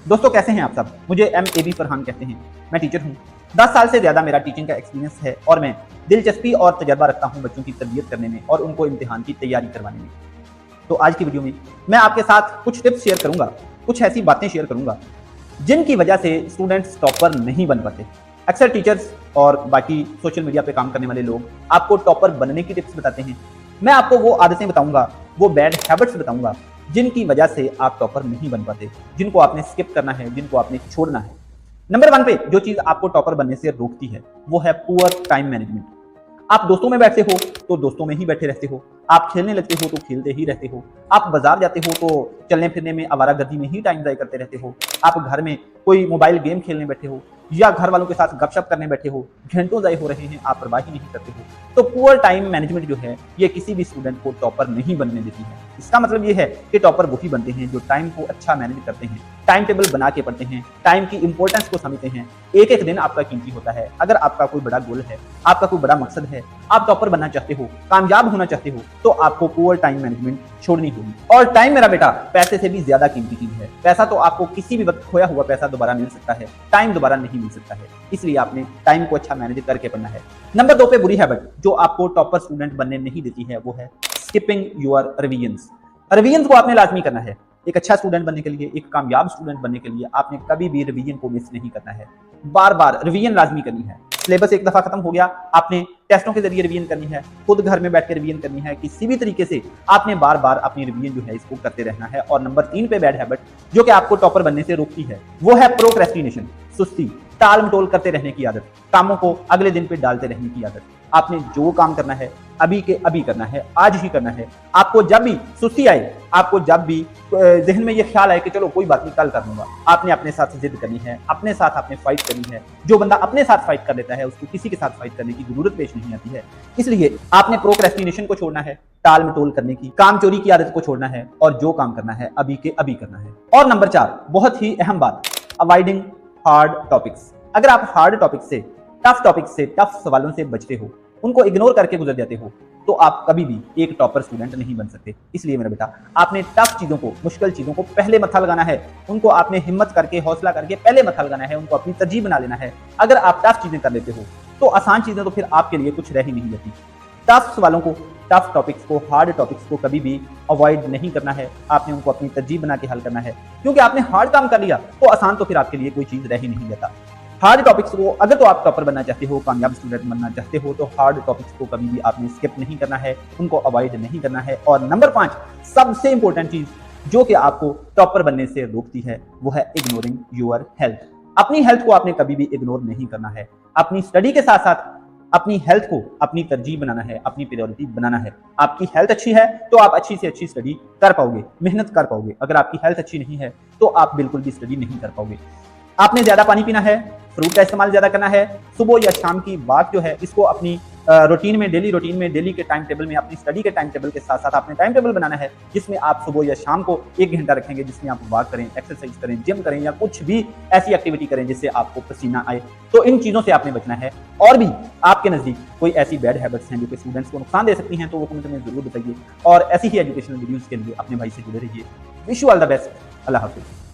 दोस्तों कैसे हैं आप सब? मुझे MAB फरहान कहते हैं। मैं टीचर हूँ। 10 साल से ज़्यादा मेरा टीचिंग का एक्सपीरियंस है और मैं दिलचस्पी और तजर्बा रखता हूँ बच्चों की तरबियत करने में और उनको इम्तिहान की तैयारी करवाने में। तो आज की वीडियो में मैं आपके साथ कुछ टिप्स शेयर करूँगा, कुछ ऐसी बातें शेयर करूँगा जिनकी वजह से स्टूडेंट्स टॉपर नहीं बन पाते। अक्सर टीचर्स और बाकी सोशल मीडिया पे काम करने वाले लोग आपको टॉपर बनने की टिप्स बताते हैं। मैं आपको वो आदतें बताऊंगा, वो बैड हैबिट्स बताऊंगा जिनकी वजह से आप टॉपर नहीं बन पाते, जिनको आपने स्किप करना है, जिनको आपने छोड़ना है। नंबर 1 पे जो चीज आपको टॉपर बनने से रोकती है वो है पुअर टाइम मैनेजमेंट। आप दोस्तों में बैठते हो तो दोस्तों में ही बैठे रहते हो, आप खेलने लगते हो तो खेलते ही रहते हो, आप बाजार जाते हो तो चलने फिरने में आवारागर्दी में ही टाइम ज़ाया करते रहते हो, आप घर में कोई मोबाइल गेम खेलने बैठे हो या घर वालों के साथ गपशप करने बैठे हो, घंटों ज़ाया हो रहे हैं, आप परवाह ही नहीं करते हो। तो पुअर टाइम मैनेजमेंट जो है ये किसी भी स्टूडेंट को टॉपर नहीं बनने देती है। इसका मतलब ये है कि टॉपर वही बनते हैं जो टाइम को अच्छा मैनेज करते हैं, टाइम टेबल बना के पढ़ते हैं, टाइम की इंपॉर्टेंस को समझते हैं। एक एक दिन आपका कीमती होता है। अगर आपका कोई बड़ा गोल है, आपका कोई बड़ा मकसद है, आप टॉपर बनना चाहते हो, कामयाब होना चाहते हो, तो आपको पुअर टाइम मैनेजमेंट छोड़नी होगी। और टाइम मेरा बेटा पैसे से भी ज्यादा कीमती चीज है। पैसा तो आपको किसी भी वक्त खोया हुआ पैसा दोबारा मिल सकता है, टाइम दोबारा नहीं मिल सकता है। इसलिए आपने टाइम को अच्छा मैनेज करके पढ़ना है। नंबर 2 पे बुरी हैबिट जो आपको टॉपर स्टूडेंट बनने नहीं देती है वो है स्किपिंग योर रिवीजन्स। रिवीजन को आपने लाजमी करना है। एक अच्छा स्टूडेंट बनने के लिए, एक कामयाब स्टूडेंट बनने के लिए आपने कभी भी रिवीजन को मिस नहीं करना है। बार बार रिवीजन लाजमी करनी है। सिलेबस एक दफा खत्म हो गया, आपने टेस्टों के जरिए रिवीजन करनी है, खुद घर में बैठ के रिवीजन करनी है। किसी भी तरीके से आपने बार बार अपनी रिवीजन जो है इसको करते रहना है। और नंबर 3 पे बैड हैबिट जो कि आपको टॉपर बनने से रोकती है वो है प्रोक्रेस्टिनेशन, सुस्ती, टाल मटोल करते रहने की आदत, कामों को अगले दिन पे डालते रहने की आदत। आपने जो काम करना है अभी के अभी करना है, आज ही करना है। आपको जब भी सुस्ती आए, आपको जब भी जहन में ये ख्याल आए कि चलो कोई बात नहीं कल कर लूंगा, आपने अपने साथ जिद करनी है, अपने साथ आपने फाइट करनी है। जो बंदा अपने साथ फाइट कर लेता है उसको किसी के साथ फाइट करने की जरूरत पेश नहीं आती है। इसलिए आपने प्रोक्रेस्टिनेशन को छोड़ना है, टाल मटोल करने की, काम चोरी की आदत को छोड़ना है और जो काम करना है अभी के अभी करना है। और नंबर 4 बहुत ही अहम बात, अवॉइडिंग हार्ड टॉपिक्स। अगर आप हार्ड टॉपिक से, टफ सवालों से बचते हो, उनको इग्नोर करके गुजर जाते हो, तो आप कभी भी एक टॉपर स्टूडेंट नहीं बन सकते। इसलिए मेरा बेटा आपने टफ चीजों को, मुश्किल चीजों को पहले मत्था लगाना है। उनको आपने हिम्मत करके, हौसला करके पहले मत्था लगाना है, उनको अपनी तरजीह बना लेना है। अगर आप टफ चीजें कर लेते हो तो आसान चीजें तो फिर आपके लिए कुछ रह ही नहीं जाती। टफ सवालों को, टफ टॉपिक्स को, हार्ड टॉपिक्स को कभी भी अवॉइड नहीं करना है। आपने उनको अपनी तरजीह बना के हल करना है, क्योंकि आपने हार्ड काम कर लिया तो आसान तो फिर आपके लिए कोई चीज रह ही नहीं जाता। हार्ड टॉपिक्स को अगर तो आप टॉपर बनना चाहते हो, कामयाब स्टूडेंट बनना चाहते हो, तो हार्ड टॉपिक्स को कभी भी आपने स्किप नहीं करना है, उनको अवॉइड नहीं करना है। और नंबर 5 सबसे इंपॉर्टेंट चीज जो कि आपको टॉपर बनने से रोकती है वो है इग्नोरिंग योर हेल्थ। अपनी हेल्थ को आपने कभी भी इग्नोर नहीं करना है। अपनी स्टडी के साथ साथ अपनी हेल्थ को अपनी तरजीह बनाना है, अपनी प्रायोरिटी बनाना है। आपकी हेल्थ अच्छी है तो आप अच्छी से अच्छी स्टडी कर पाओगे, मेहनत कर पाओगे। अगर आपकी हेल्थ अच्छी नहीं है तो आप बिल्कुल भी स्टडी नहीं कर पाओगे। आपने ज्यादा पानी पीना है, फ्रूट का इस्तेमाल ज्यादा करना है, सुबह या शाम की वॉक जो है इसको अपनी रूटीन में, डेली रूटीन में, डेली के टाइम टेबल में, अपनी स्टडी के टाइम टेबल के साथ साथ आपने टाइम टेबल बनाना है जिसमें आप सुबह या शाम को 1 घंटा रखेंगे, जिसमें आप वॉक करें, एक्सरसाइज करें, जिम करें या कुछ भी ऐसी एक्टिविटी करें जिससे आपको पसीना आए। तो इन चीजों से आपने बचना है। और भी आपके नजदीक कोई ऐसी बैड हैबिट्स हैं जो कि स्टूडेंट्स को नुकसान दे सकती हैं तो वो कमेंट में जरूर बताइए। और ऐसी ही एजुकेशनल वीडियोस के लिए अपने भाई से जुड़े रहिए। Wish you all the best. Allah Hafiz.